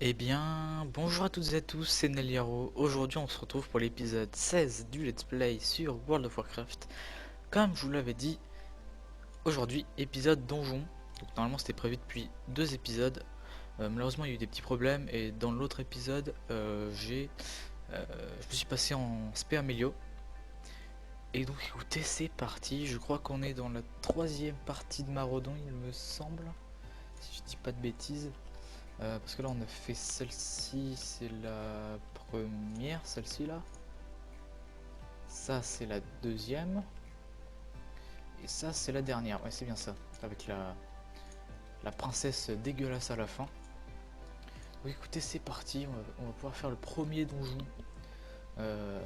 Eh bien, bonjour à toutes et à tous, c'est Neliaro. Aujourd'hui, on se retrouve pour l'épisode 16 du Let's Play sur World of Warcraft. Comme je vous l'avais dit, aujourd'hui, épisode donjon. Donc, normalement, c'était prévu depuis 2 épisodes. Malheureusement, il y a eu des petits problèmes et dans l'autre épisode, je me suis passé en spé Amélio. Et donc, écoutez, c'est parti. Je crois qu'on est dans la troisième partie de Maraudon, il me semble, si je dis pas de bêtises. Parce que là on a fait celle-ci, c'est la première, celle-ci là. Ça c'est la deuxième. Et ça c'est la dernière, ouais c'est bien ça. Avec la princesse dégueulasse à la fin. Donc écoutez c'est parti, on va pouvoir faire le premier donjon euh,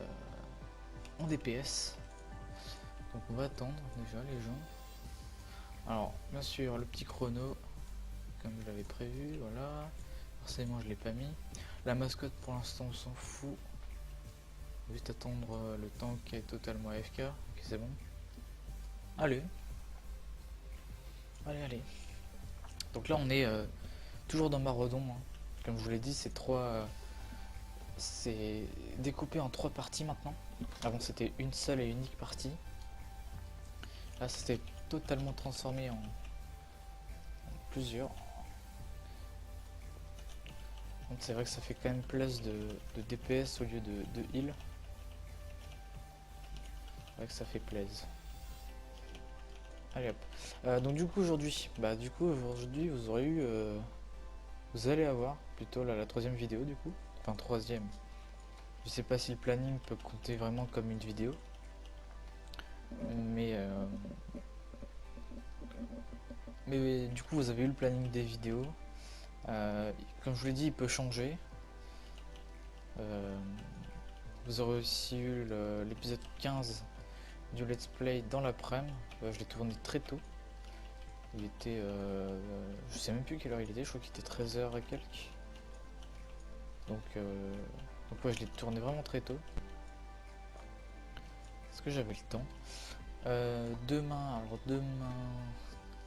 en DPS. Donc on va attendre déjà les gens. Alors bien sûr le petit chrono, comme je l'avais prévu, voilà. Forcément je l'ai pas mis. La mascotte pour l'instant on s'en fout. Juste attendre le temps qui est totalement AFK. Ok, c'est bon. Allez, allez. Donc là, on est toujours dans Maraudon, hein. Comme je vous l'ai dit, c'est découpé en 3 parties maintenant. Avant, c'était une seule et unique partie. Là, c'était totalement transformé en plusieurs. Donc c'est vrai que ça fait quand même place de DPS au lieu de heal. C'est vrai que ça fait plaisir. Allez hop. Donc du coup aujourd'hui, vous aurez eu, vous allez avoir plutôt là, la troisième vidéo du coup, enfin troisième. Je sais pas si le planning peut compter vraiment comme une vidéo, mais du coup vous avez eu le planning des vidéos. Comme je vous l'ai dit, il peut changer. Euh, Vous aurez aussi eu l'épisode 15 du let's play dans l'après-midi. Je l'ai tourné très tôt. Il était, je sais même plus quelle heure il était, je crois qu'il était 13 h et quelques. Donc, euh, donc ouais, je l'ai tourné vraiment très tôt. Parce que j'avais le temps. Demain,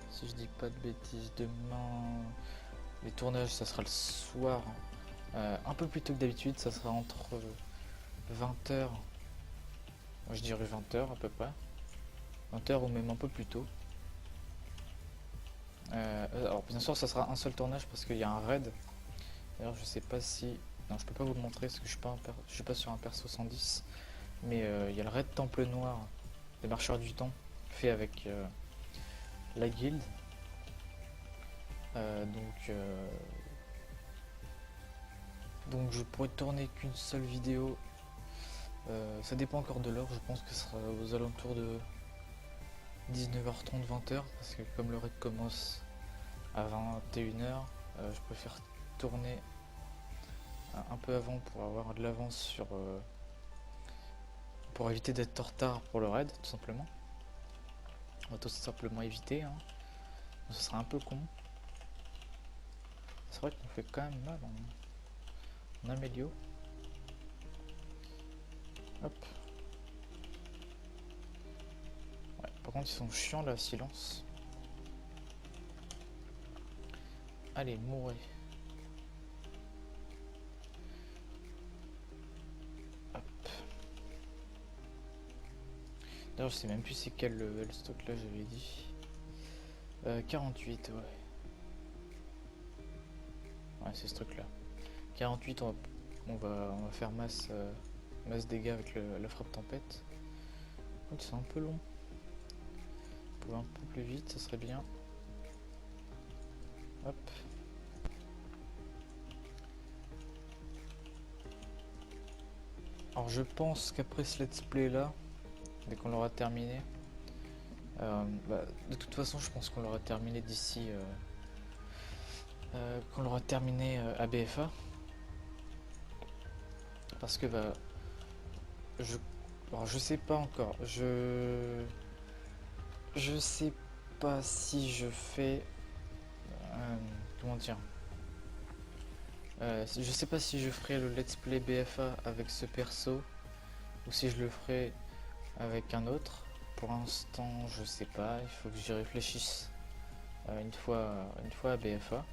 si je dis pas de bêtises, demain, les tournages, ça sera le soir, un peu plus tôt que d'habitude, ça sera entre 20 h, moi je dirais 20 h à peu près, 20 h ou même un peu plus tôt. Alors bien sûr, ça sera un seul tournage parce qu'il y a un raid. D'ailleurs, je sais pas si, non, je peux pas vous le montrer parce que je suis pas sur un perso 110, mais il y a le raid Temple Noir des Marcheurs du Temps fait avec la guilde. Euh, donc, euh, donc je pourrais tourner qu'une seule vidéo. Ça dépend encore de l'heure, je pense que ce sera aux alentours de 19h30, 20h, parce que comme le raid commence à 21h, je préfère tourner un peu avant pour avoir de l'avance pour éviter d'être en retard pour le raid, tout simplement. On va tout simplement éviter, hein. Ce sera un peu con. C'est vrai qu'on fait quand même mal en amélio. Hop. Ouais, par contre, ils sont chiants là, silence. Allez, mourrez. Hop. D'ailleurs, je sais même plus c'est quel level stock là, j'avais dit. 48, ouais. Ouais, c'est ce truc là. 48, on va faire masse dégâts avec la frappe tempête. Donc c'est un peu long. On peut un peu plus vite, ça serait bien. Hop. Alors je pense qu'après ce let's play là, dès qu'on l'aura terminé, de toute façon je pense qu'on l'aura terminé d'ici, qu'on l'aura terminé à BFA. Parce que je, alors, je sais pas encore. Je sais pas si je fais, comment dire. Je sais pas si je ferai le let's play BFA avec ce perso ou si je le ferai avec un autre. Pour l'instant, je sais pas. Il faut que j'y réfléchisse une fois à BFA.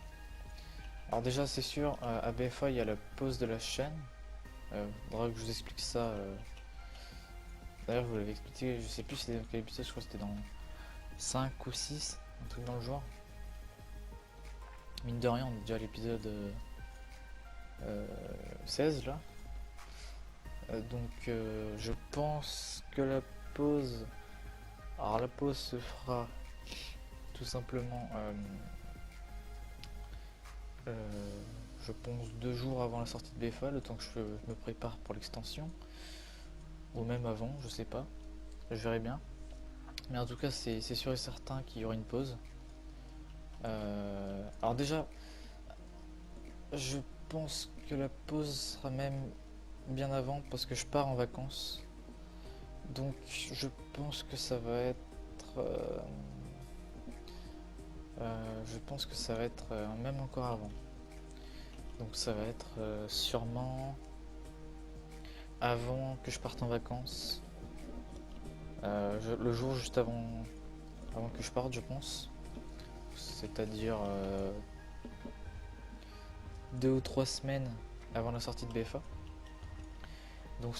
Alors déjà c'est sûr, à BFA il y a la pause de la chaîne. Faudra que je vous explique ça. D'ailleurs je vous l'avais expliqué, je sais plus c'était dans quel épisode, je crois que c'était dans 5 ou 6, un truc dans le genre. Mine de rien on est déjà à l'épisode 16 là. Donc je pense que la pause... Alors la pause se fera tout simplement... je pense 2 jours avant la sortie de BFA, le temps que je me prépare pour l'extension. Ou même avant, je sais pas. Je verrai bien. Mais en tout cas, c'est sûr et certain qu'il y aura une pause. Alors déjà, je pense que la pause sera même bien avant parce que je pars en vacances. Donc je pense que ça va être... je pense que ça va être même encore avant. Donc ça va être sûrement avant que je parte en vacances. Le jour juste avant que je parte, je pense. C'est-à-dire 2 ou 3 semaines avant la sortie de BFA. Donc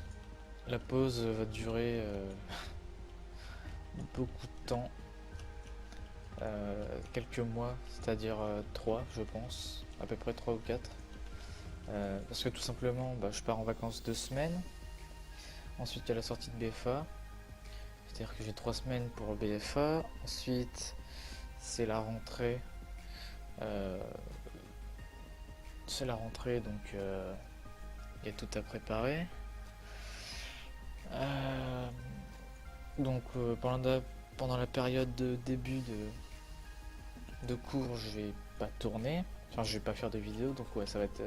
la pause va durer beaucoup de temps. Quelques mois, c'est-à-dire 3 je pense, à peu près 3 ou 4. Parce que tout simplement je pars en vacances 2 semaines. Ensuite il y a la sortie de BFA. C'est-à-dire que j'ai 3 semaines pour BFA. Ensuite c'est la rentrée. Donc il y a tout à préparer. Donc pendant la période de début de cours, je vais pas tourner. Enfin, je vais pas faire de vidéo. Donc ouais, ça va être...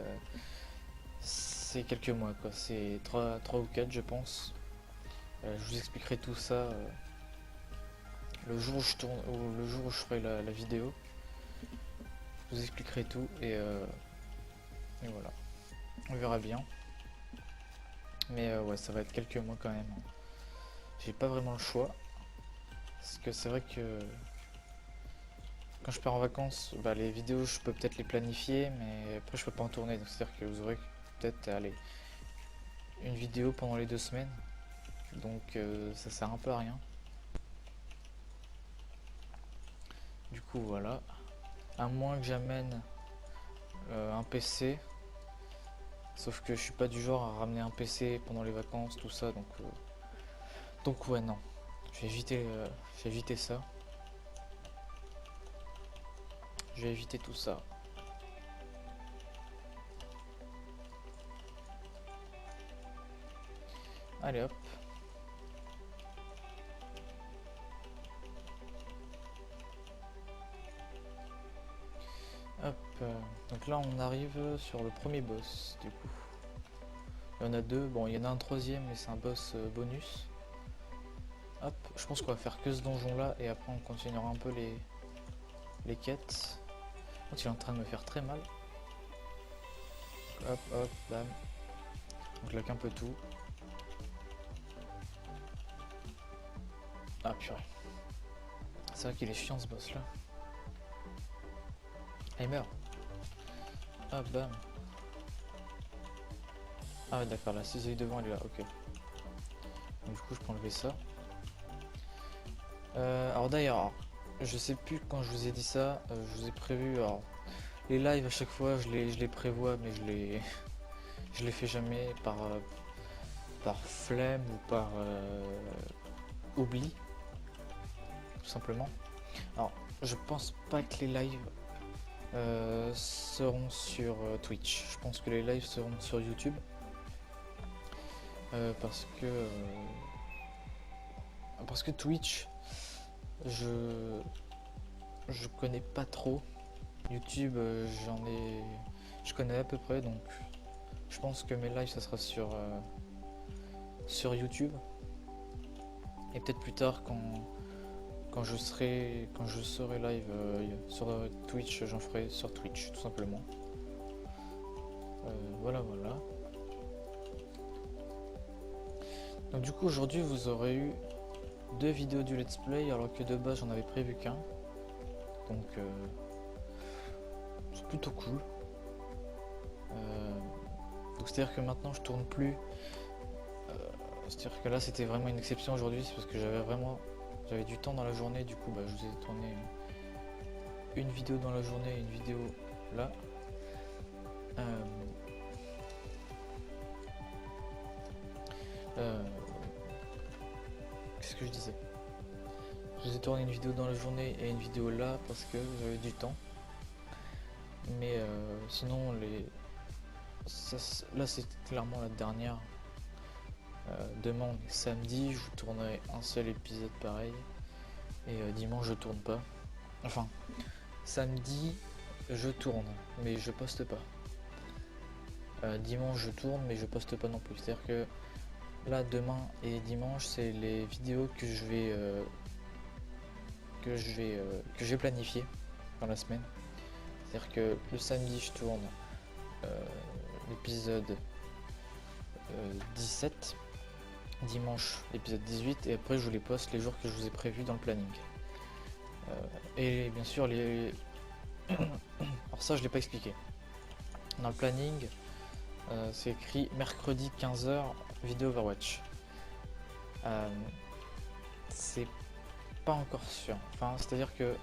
c'est quelques mois quoi. C'est 3 ou 4 je pense. Je vous expliquerai tout ça le jour où je tourne, ou le jour où je ferai la vidéo. Je vous expliquerai tout et voilà. On verra bien. Mais ouais, ça va être quelques mois quand même. J'ai pas vraiment le choix. Parce que c'est vrai que quand je pars en vacances, les vidéos je peux peut-être les planifier, mais après je peux pas en tourner. Donc c'est-à-dire que vous aurez peut-être une vidéo pendant les 2 semaines. Donc ça sert un peu à rien. Du coup voilà. À moins que j'amène un PC. Sauf que je suis pas du genre à ramener un PC pendant les vacances, tout ça. Donc ouais non. Je vais éviter ça. Je vais éviter tout ça. Allez hop. Hop. Donc là on arrive sur le premier boss du coup. Il y en a 2. Bon, il y en a un troisième mais c'est un boss bonus. Hop. Je pense qu'on va faire que ce donjon là et après on continuera un peu les quêtes. Donc, il est en train de me faire très mal. Hop hop bam. On claque un peu tout. Ah purée. C'est vrai qu'il est chiant ce boss là. Ah il meurt. Ah bam. Ah ouais d'accord, la cisaille devant elle est là, ok. Donc, du coup je peux enlever ça. Alors d'ailleurs, je sais plus quand je vous ai dit ça, je vous ai prévu, alors les lives à chaque fois je les prévois mais je les fais jamais par flemme ou par oubli, tout simplement. Alors je pense pas que les lives seront sur Twitch, je pense que les lives seront sur YouTube. Parce que Twitch je connais pas trop. YouTube je connais à peu près, donc je pense que mes lives ça sera sur YouTube. Et peut-être plus tard quand je serai live sur Twitch, j'en ferai sur Twitch tout simplement. Voilà. Donc du coup aujourd'hui vous aurez eu 2 vidéos du let's play alors que de base j'en avais prévu qu'un. Donc c'est plutôt cool. Donc c'est à dire que maintenant je tourne plus, c'est à dire que là c'était vraiment une exception aujourd'hui, c'est parce que j'avais du temps dans la journée, du coup je vous ai tourné une vidéo dans la journée et une vidéo là. Qu'est-ce que je disais? Je vous ai tourné une vidéo dans la journée et une vidéo là parce que j'avais du temps. Mais sinon là c'est clairement la dernière. Demain on est samedi, je vous tournerai un seul épisode pareil. Et dimanche je tourne pas. Enfin, samedi je tourne mais je poste pas. Dimanche je tourne mais je poste pas non plus. C'est-à-dire que là demain et dimanche c'est les vidéos que j'ai planifiées dans la semaine. C'est-à-dire que le samedi je tourne l'épisode 17, dimanche l'épisode 18 et après je vous les poste les jours que je vous ai prévus dans le planning. Et bien sûr les... Alors ça je l'ai pas expliqué. Dans le planning c'est écrit mercredi 15h vidéo Overwatch. C'est pas encore sûr. Enfin c'est à dire que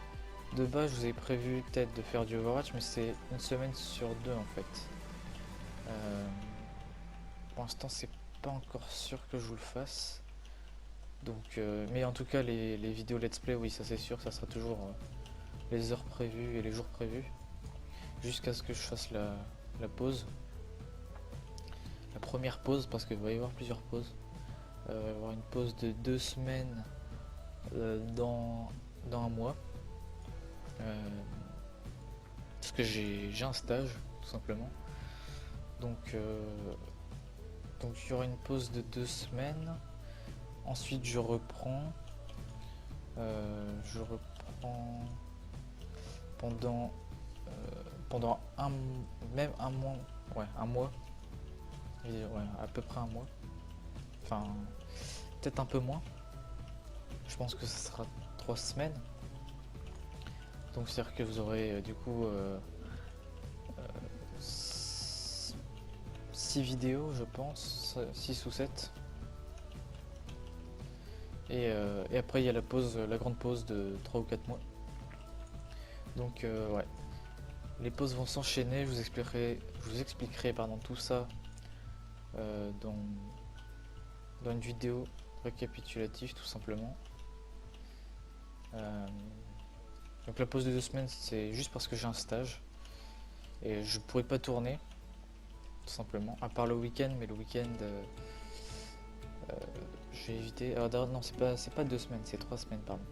de base je vous ai prévu peut-être de faire du Overwatch mais c'est une semaine sur deux en fait. Pour l'instant c'est pas encore sûr que je vous le fasse. Donc, mais en tout cas les vidéos let's play oui ça c'est sûr, ça sera toujours les heures prévues et les jours prévus. Jusqu'à ce que je fasse la pause. La première pause parce qu'il va y avoir plusieurs pauses. Il va y avoir une pause de 2 semaines dans un mois. Parce que j'ai un stage tout simplement. Donc il y aura une pause de 2 semaines. Ensuite je reprends pendant un mois, ouais un mois, ouais, à peu près un mois, enfin peut-être un peu moins, je pense que ce sera 3 semaines. Donc c'est à dire que vous aurez du coup 6 vidéos je pense, 6 ou 7. Et après il y a la grande pause de 3 ou 4 mois. Donc ouais, les pauses vont s'enchaîner, je vous expliquerai tout ça dans une vidéo récapitulative tout simplement. Donc la pause de 2 semaines c'est juste parce que j'ai un stage et je pourrais pas tourner tout simplement, à part le week-end, mais le week-end j'ai évité. Alors non c'est pas 2 semaines, c'est 3 semaines pardon.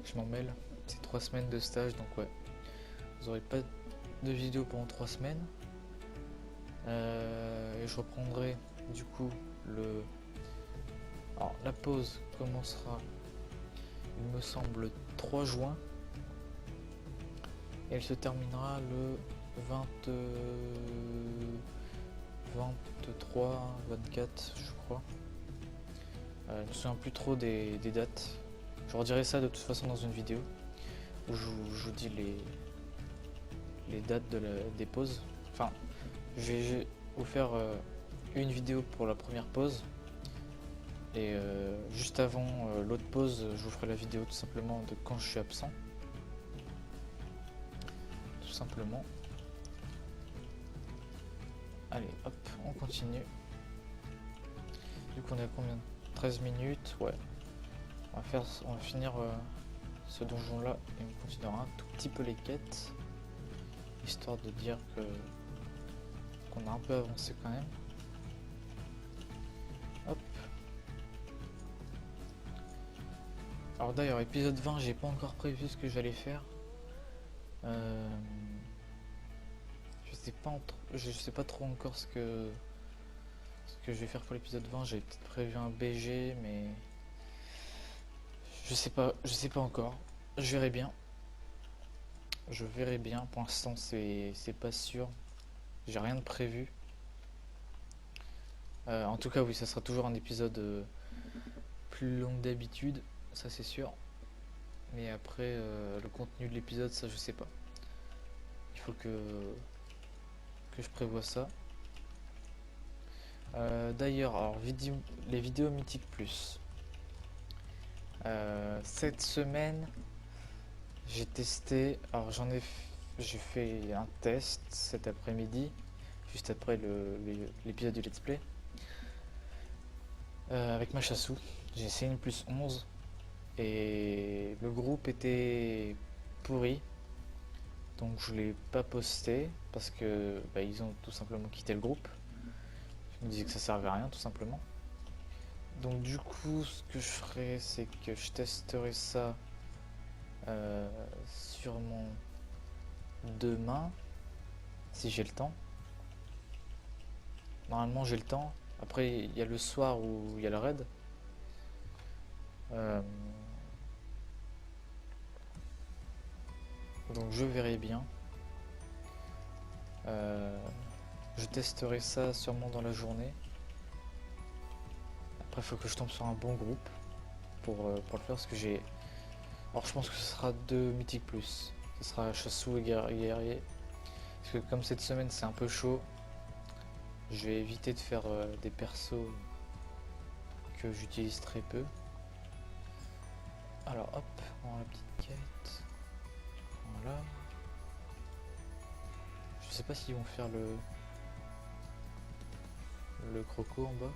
Je m'en mêle, c'est 3 semaines de stage donc ouais. Vous aurez pas de vidéo pendant 3 semaines. Et je reprendrai du coup alors la pause commencera il me semble 3 juin et elle se terminera le 23, 24 je crois. Je me souviens plus trop des dates. Je redirai ça de toute façon dans une vidéo où je vous dis les dates des pauses. Enfin, je vais vous faire une vidéo pour la première pause et juste avant l'autre pause je vous ferai la vidéo tout simplement de quand je suis absent, tout simplement. Allez hop, on continue. Du coup on est à combien? 13 minutes, ouais. On va finir ce donjon là et on continuera un tout petit peu les quêtes, histoire de dire qu'on a un peu avancé quand même. Hop. Alors d'ailleurs épisode 20 j'ai pas encore prévu ce que j'allais faire. Je sais pas trop encore ce que je vais faire pour l'épisode 20. J'avais peut-être prévu un BG mais je sais pas encore. Je verrai bien. Pour l'instant c'est pas sûr. J'ai rien de prévu. En tout cas oui ça sera toujours un épisode plus long que d'habitude, ça c'est sûr. Mais après le contenu de l'épisode ça je sais pas. Il faut que je prévoie ça. D'ailleurs, alors les vidéos Mythique Plus. Cette semaine, j'ai testé. Alors j'ai fait un test cet après-midi, juste après l'épisode du Let's Play, avec ma chassou. J'ai essayé une plus 11 et le groupe était pourri, donc je l'ai pas posté parce que ils ont tout simplement quitté le groupe. Je me disais que ça servait à rien tout simplement. Donc du coup, ce que je ferai, c'est que je testerai ça sûrement demain, si j'ai le temps. Normalement, j'ai le temps. Après, il y a le soir où il y a le raid. Euh, donc je verrai bien. Euh, je testerai ça sûrement dans la journée. Après, il faut que je tombe sur un bon groupe pour le faire, parce que j'ai... Alors je pense que ce sera 2 mythiques plus. Ce sera Chassou et Guerrier. Parce que comme cette semaine c'est un peu chaud, je vais éviter de faire des persos que j'utilise très peu. Alors hop, on a la petite quête. Voilà. Je sais pas s'ils vont faire le croco en bas.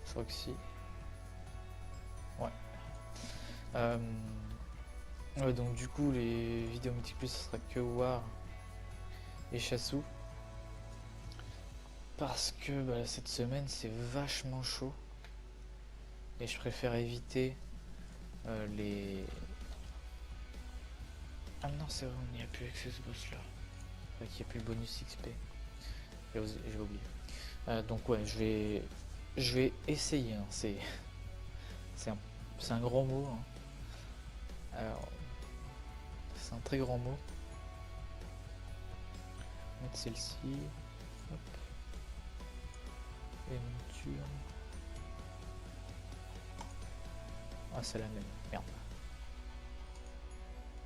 Je crois que si. Ouais. Ouais, donc du coup les vidéos multiplus ce sera que War et Chassou. Parce que cette semaine c'est vachement chaud. Et je préfère éviter les... Ah non c'est vrai, on n'y a plus avec ce boss là. Il n'y a plus le bonus XP. J'ai oublié. Donc ouais, je vais essayer. Hein. C'est un grand mot. Hein. Alors, c'est un très grand mot. Mettre celle-ci. Hop. Et monture. Ah, c'est la même. Merde.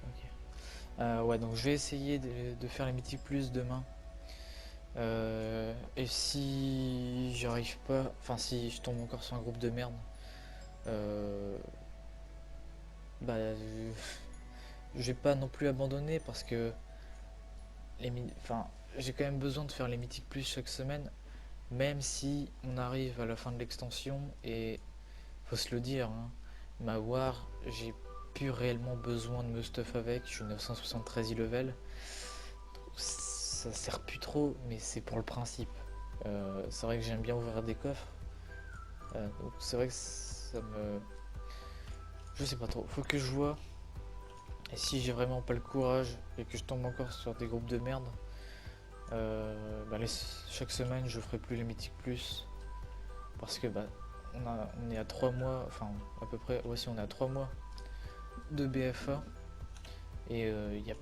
Ok. Ouais, donc je vais essayer de faire les mythiques plus demain. Et si j'arrive pas, enfin si je tombe encore sur un groupe de merde, bah je vais pas non plus abandonner parce que enfin j'ai quand même besoin de faire les mythiques plus chaque semaine, même si on arrive à la fin de l'extension et faut se le dire, hein, ma war j'ai plus réellement besoin de me stuff avec, je suis 973 level, ça sert plus trop, mais c'est pour le principe. C'est vrai que j'aime bien ouvrir des coffres. Donc c'est vrai que ça me... Je sais pas trop, faut que je vois. Et si j'ai vraiment pas le courage et que je tombe encore sur des groupes de merde, chaque semaine je ferai plus les mythiques plus. Parce que on est à 3 mois, enfin à peu près, voici on est à 3 mois de BFA. Et il n'y a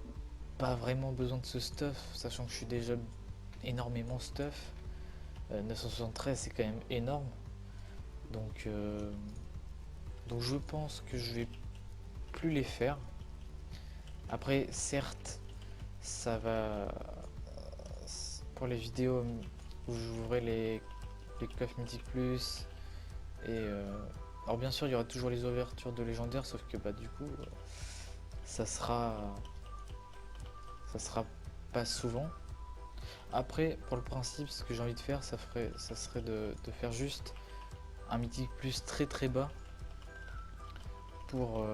pas vraiment besoin de ce stuff, sachant que je suis déjà énormément stuff. 973 c'est quand même énorme. Donc je pense que je vais plus les faire. Après, certes, ça va pour les vidéos où j'ouvrirai les coffres mythiques plus. Et alors bien sûr, il y aura toujours les ouvertures de légendaires, sauf que du coup, ça sera pas souvent. Après, pour le principe, ce que j'ai envie de faire, ça serait de faire juste un mythique plus très très bas pour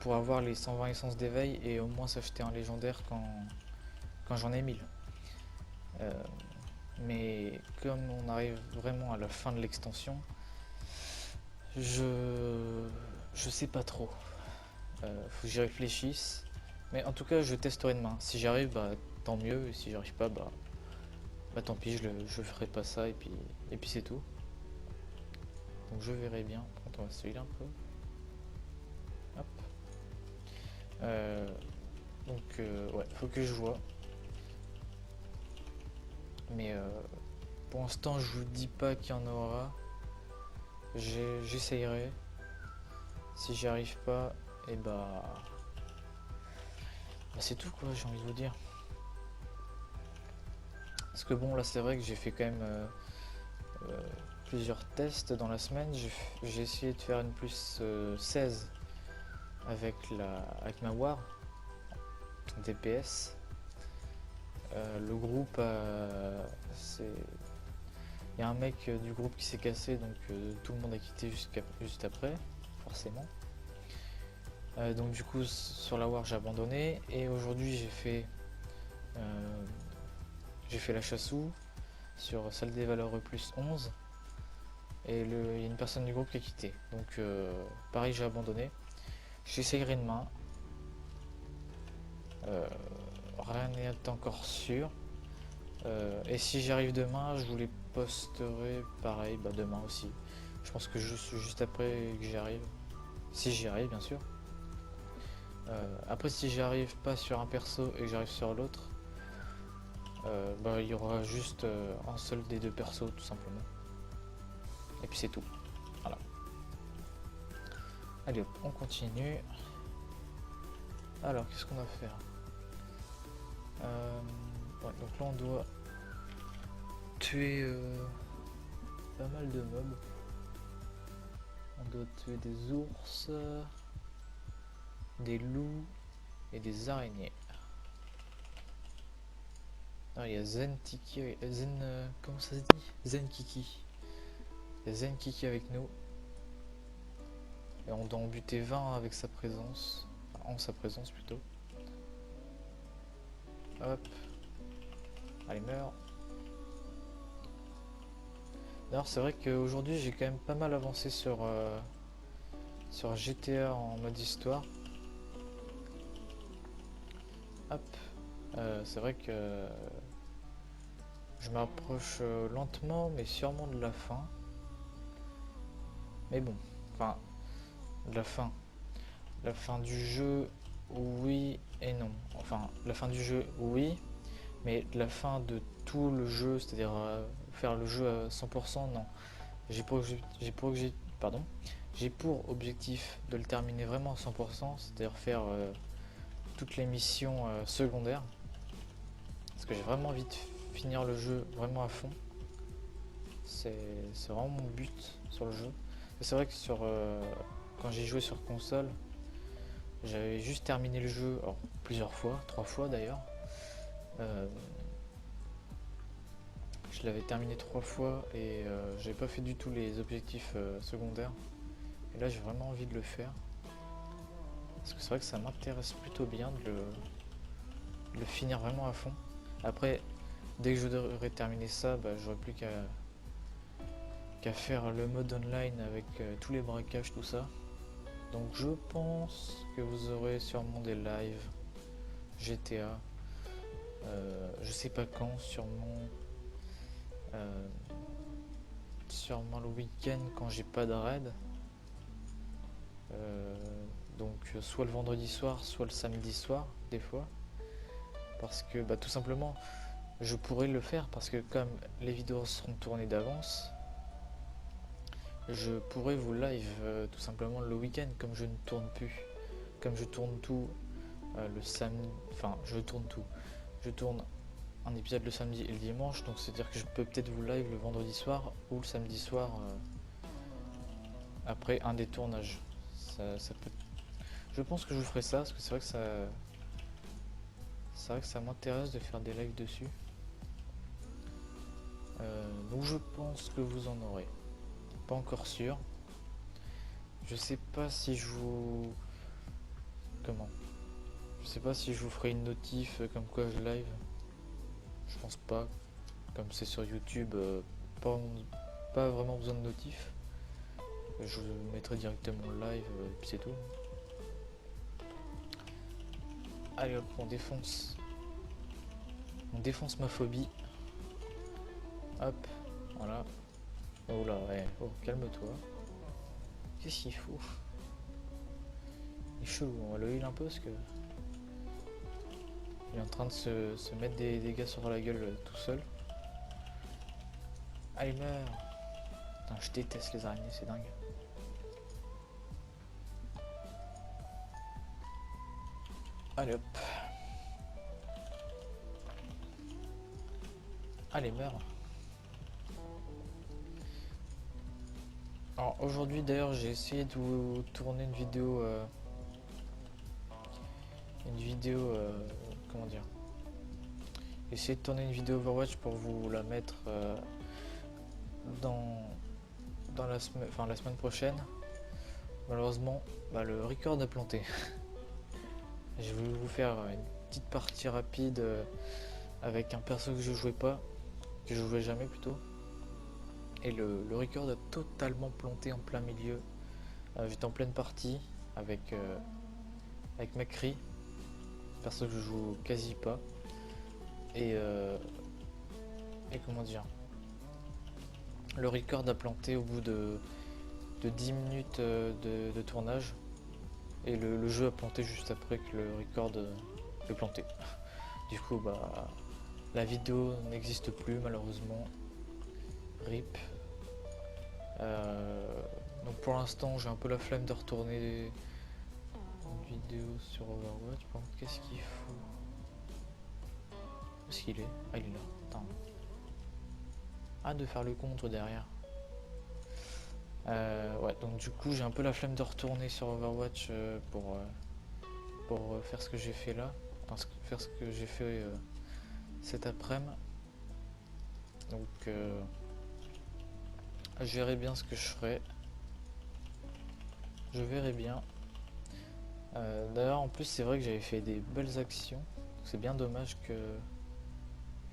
avoir les 120 essences d'éveil et au moins s'acheter un légendaire quand j'en ai 1000. Mais comme on arrive vraiment à la fin de l'extension, je sais pas trop. Faut que j'y réfléchisse. Mais en tout cas, je testerai demain. Si j'arrive, tant mieux. Et si j'arrive pas, tant pis, je ferai pas ça et puis c'est tout. Donc je verrai bien. On va celui-là un peu. Hop. Ouais, faut que je vois. Mais pour l'instant, je vous dis pas qu'il y en aura. J'essayerai. Si j'y arrive pas, et c'est tout quoi, j'ai envie de vous dire. Parce que bon, là c'est vrai que j'ai fait quand même euh, plusieurs tests dans la semaine. J'ai essayé de faire une plus 16 avec ma War DPS. Le groupe, c'est... Il y a un mec du groupe qui s'est cassé, donc tout le monde a quitté juste après, forcément. Donc du coup sur la War j'ai abandonné et aujourd'hui j'ai fait la chassou sur salle des valeurs plus 11 et il y a une personne du groupe qui a quitté. Donc pareil j'ai abandonné. J'essayerai demain. Rien n'est encore sûr. Et si j'arrive demain, je vous les posterai pareil demain aussi. Je pense que juste après que j'y arrive. Si j'y arrive bien sûr. Après si j'y arrive pas sur un perso et que j'arrive sur l'autre, il y aura juste un seul des deux persos tout simplement. Et puis c'est tout. Voilà. Allez hop, on continue. Alors qu'est-ce qu'on va faire? Ouais, donc là on doit tuer pas mal de mobs. On doit tuer des ours, des loups et des araignées. Ah, il y a Zentiki, comment ça se dit? Zenkiki. Il y a Zenkiki avec nous. Et on doit en buter 20 avec sa présence. Enfin, en sa présence plutôt. Hop. Allez, meurs. D'ailleurs, c'est vrai qu'aujourd'hui j'ai quand même pas mal avancé sur GTA en mode histoire. Hop. C'est vrai que je m'approche lentement mais sûrement de la fin. Mais bon, enfin, de la fin. La fin du jeu, oui et non. Enfin, la fin du jeu, oui, mais la fin de tout le jeu, c'est-à-dire faire le jeu à 100%, non. J'ai pour objectif de le terminer vraiment à 100%, c'est-à-dire faire toutes les missions secondaires. Parce que j'ai vraiment envie de finir le jeu vraiment à fond. C'est vraiment mon but sur le jeu. C'est vrai que quand j'ai joué sur console, j'avais juste terminé le jeu, alors plusieurs fois, 3 fois d'ailleurs. Je l'avais terminé 3 fois et j'avais pas fait du tout les objectifs secondaires. Et là j'ai vraiment envie de le faire. Parce que c'est vrai que ça m'intéresse plutôt bien de le finir vraiment à fond. Après, dès que je devrais terminer ça, j'aurai plus qu'à faire le mode online avec tous les braquages, tout ça. Donc je pense que vous aurez sûrement des lives GTA. Je sais pas quand, sûrement le week-end quand j'ai pas de raid. Donc soit le vendredi soir, soit le samedi soir, des fois. Parce que tout simplement, je pourrais le faire parce que comme les vidéos seront tournées d'avance, je pourrais vous live tout simplement le week-end comme je ne tourne plus. Comme je tourne tout le samedi, enfin je tourne tout. Je tourne un épisode le samedi et le dimanche, donc c'est à dire que je peux peut-être vous live le vendredi soir ou le samedi soir après un des tournages. Ça peut... Je pense que je vous ferai ça parce que c'est vrai que ça m'intéresse de faire des lives dessus. Donc je pense que vous en aurez. Pas encore sûr. Je sais pas si je vous... Comment? Je sais pas si je vous ferai une notif comme quoi je live. Je pense pas. Comme c'est sur YouTube, pas vraiment besoin de notif. Je mettrai directement le live et puis c'est tout. Allez hop, on défonce. On défonce ma phobie. Hop, voilà. Oh là, ouais. Oh, calme-toi. Qu'est-ce qu'il faut? Il est chelou, on va le heal un peu parce que... Il est en train de se mettre des dégâts sur la gueule tout seul. Allez, meurs! Putain, je déteste les araignées, c'est dingue. Allez hop. Allez, meurs. Alors aujourd'hui d'ailleurs j'ai essayé de vous tourner une vidéo comment dire, essayer de tourner une vidéo Overwatch pour vous la mettre dans la semaine, enfin la semaine prochaine. Malheureusement le record a planté. Je vais vous faire une petite partie rapide avec un perso que je jouais pas, que je jouais jamais plutôt. Et le record a totalement planté en plein milieu. J'étais en pleine partie avec McCree, perso que je joue quasi pas. Et comment dire, le record a planté au bout de 10 minutes de tournage. Et le jeu a planté juste après que le record ait planté. Du coup la vidéo n'existe plus malheureusement. RIP. Donc pour l'instant j'ai un peu la flemme de retourner une vidéo sur Overwatch. Par contre qu'est-ce qu'il faut? Où est-ce qu'il est? Ah il est là. Attends. Ah de faire le contre derrière. Ouais donc du coup j'ai un peu la flemme de retourner sur Overwatch pour faire ce que j'ai fait là. Enfin faire ce que j'ai fait cet après-midi. Donc je verrai bien ce que je ferai. Je verrai bien. D'ailleurs en plus c'est vrai que j'avais fait des belles actions. C'est bien dommage que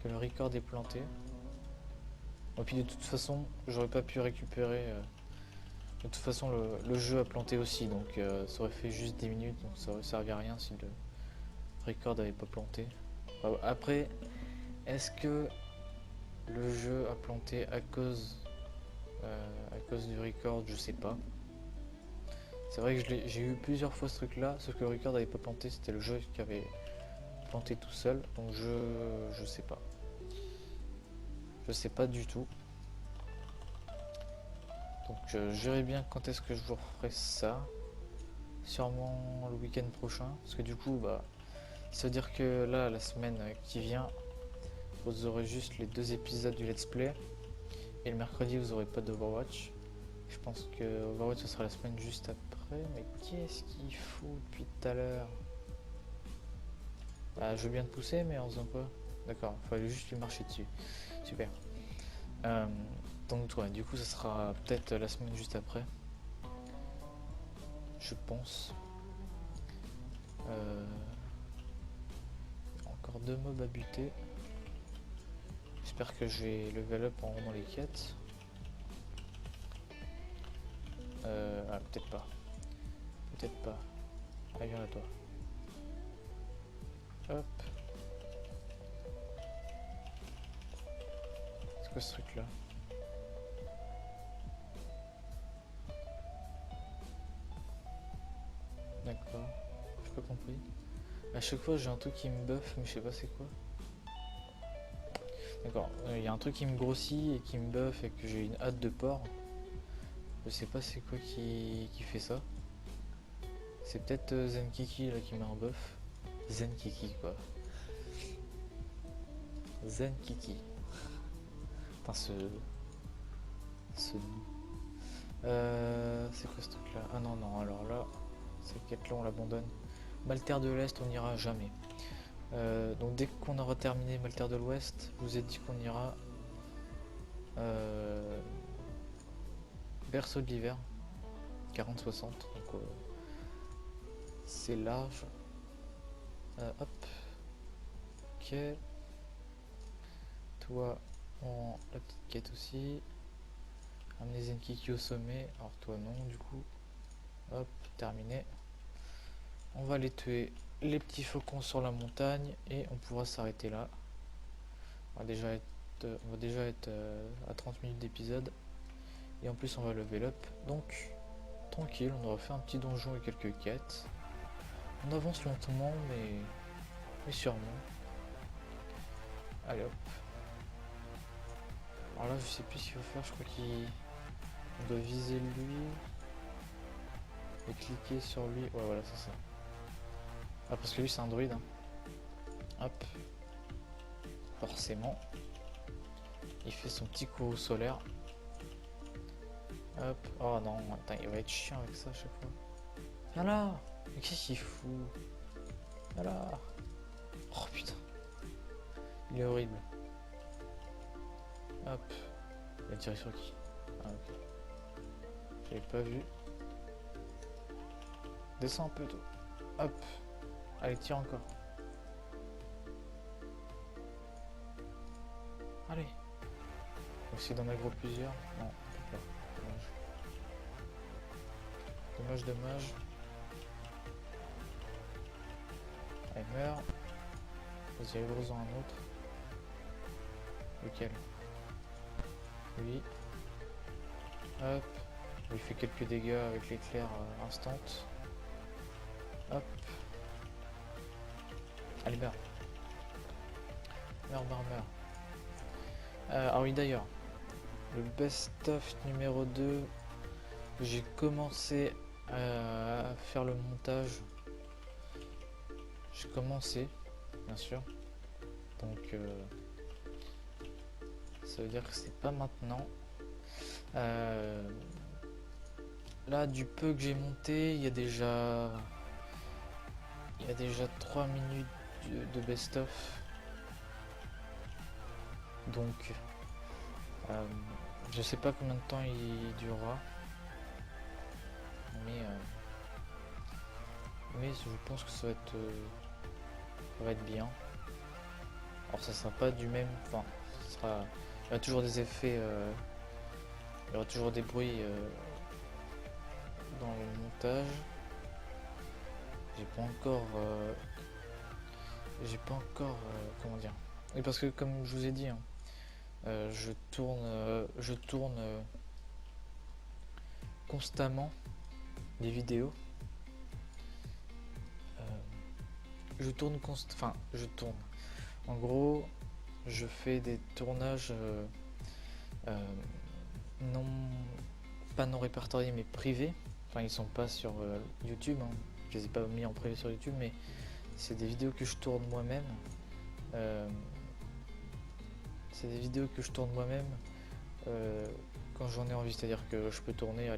le record est planté. Et puis de toute façon j'aurais pas pu récupérer. De toute façon le jeu a planté aussi, donc ça aurait fait juste 10 minutes, donc ça aurait servi à rien si le record n'avait pas planté. Après, est-ce que le jeu a planté à cause du record? Je sais pas. C'est vrai que j'ai eu plusieurs fois ce truc là, sauf que le record n'avait pas planté, c'était le jeu qui avait planté tout seul, donc je sais pas. Je sais pas du tout. Donc je verrai bien quand est-ce que je vous referai ça. Sûrement le week-end prochain, parce que du coup ça veut dire que là la semaine qui vient vous aurez juste les 2 épisodes du let's play et le mercredi vous aurez pas d'Overwatch. Je pense que Overwatch ce sera la semaine juste après. Mais qu'est-ce qu'il faut depuis tout à l'heure? Je veux bien te pousser mais en faisant quoi? D'accord, il fallait juste lui marcher dessus. Super. Donc ouais, du coup ça sera peut-être la semaine juste après, je pense. Encore 2 mobs à buter. J'espère que je vais level up en haut dans les quêtes. Peut-être pas. Peut-être pas. Allez, viens là toi. Hop. C'est quoi ce truc là? D'accord. J'ai pas compris. À chaque fois j'ai un truc qui me buff mais je sais pas c'est quoi. D'accord, il y a un truc qui me grossit et qui me buff et que j'ai une hâte de porc. Je sais pas c'est quoi qui fait ça. C'est peut-être Zenkiki là qui met un buff. Zenkiki quoi. Zenkiki. Enfin c'est quoi ce truc là? Ah non non alors là cette quête là on l'abandonne. Maltaire de l'Est on n'ira jamais. Donc dès qu'on aura terminé Maltaire de l'Ouest, je vous ai dit qu'on ira Berceau de l'hiver 40-60, donc c'est large. Hop. Ok. Toi on la petite quête aussi. Amener Zenkiki au sommet. Alors toi non du coup. Hop, terminé. On va aller tuer les petits faucons sur la montagne et on pourra s'arrêter là. On va déjà être à 30 minutes d'épisode. Et en plus on va level up. Donc tranquille, on aura fait un petit donjon et quelques quêtes. On avance lentement mais sûrement. Allez hop. Alors là je sais plus ce qu'il faut faire, je crois qu'on doit viser lui. Et cliquer sur lui. Ouais voilà c'est ça. Ah parce que lui c'est un druide. Hein. Hop. Forcément. Il fait son petit coup solaire. Hop. Oh non, attends, il va être chiant avec ça à chaque fois. Voilà. Mais qu'est-ce qu'il fout? Voilà. Oh putain. Il est horrible. Hop. Il a tiré sur qui? Ah ok. J'avais pas vu. Descends un peu toi. Hop. Allez, tire encore. Allez. Aussi d'en aggro plusieurs. Non, pas. Dommage. Dommage, dommage. Allez, meurt. Vas-y, aggro-en un autre. Lequel? Lui. Hop. Il lui fait quelques dégâts avec l'éclair instant. Hop. Allez, meurs. Meurs, meurs, meurs. Ah oui, d'ailleurs. Le best-of numéro 2. J'ai commencé à faire le montage. J'ai commencé, bien sûr. Donc, ça veut dire que c'est pas maintenant. Là, du peu que j'ai monté, il y a déjà 3 minutes de best-of. Donc, je sais pas combien de temps il durera. Mais je pense que ça va être bien. Alors ça sera pas du même, enfin, il y aura toujours des effets, il y aura toujours des bruits dans le montage. J'ai pas encore, comment dire. Et parce que comme je vous ai dit, hein, je tourne constamment des vidéos. Je tourne. En gros, je fais des tournages pas non répertoriés mais privés. Enfin, ils sont pas sur YouTube. Hein. Je les ai pas mis en privé sur YouTube, mais c'est des vidéos que je tourne moi-même. C'est des vidéos que je tourne moi-même quand j'en ai envie. C'est-à-dire que je peux tourner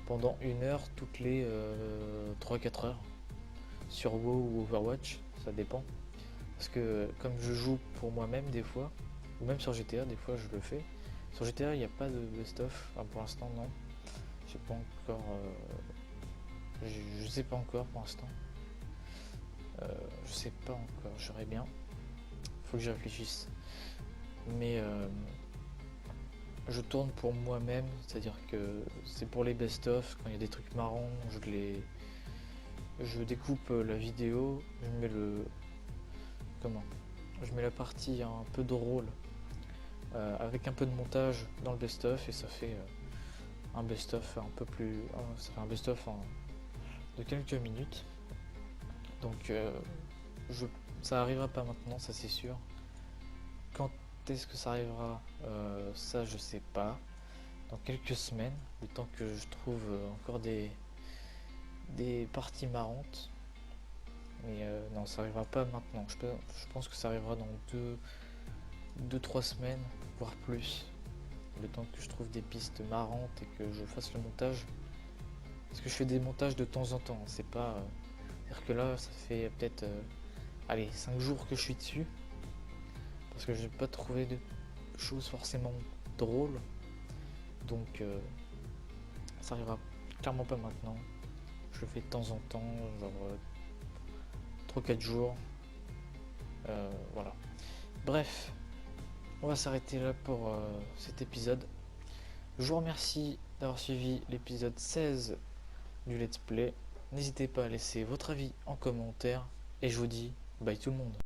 pendant 1 heure toutes les 3-4 heures sur WoW ou Overwatch, ça dépend. Parce que comme je joue pour moi-même des fois, ou même sur GTA des fois je le fais. Sur GTA il n'y a pas de best-of, enfin, pour l'instant non. J'ai pas encore. Je sais pas encore pour l'instant. Je sais pas encore, j'aurais bien. Faut que j'y réfléchisse. Mais je tourne pour moi-même, c'est-à-dire que c'est pour les best-of, quand il y a des trucs marrants, je découpe la vidéo, je mets je mets la partie un peu drôle avec un peu de montage dans le best-of et ça fait un best-of un peu plus. Ça fait un best-of de quelques minutes. Donc ça arrivera pas maintenant, ça c'est sûr. Quand est-ce que ça arrivera? Ça je sais pas. Dans quelques semaines, le temps que je trouve encore des parties marrantes. Mais non, ça arrivera pas maintenant. Je pense que ça arrivera dans 2-3 semaines, voire plus. Le temps que je trouve des pistes marrantes et que je fasse le montage. Parce que je fais des montages de temps en temps. C'est pas. C'est-à-dire que là, ça fait peut-être 5 jours que je suis dessus. Parce que j'ai pas trouvé de choses forcément drôles. Donc ça arrivera clairement pas maintenant. Je le fais de temps en temps, genre 3-4 jours. Voilà. Bref, on va s'arrêter là pour cet épisode. Je vous remercie d'avoir suivi l'épisode 16 du Let's Play. N'hésitez pas à laisser votre avis en commentaire. Et je vous dis bye tout le monde.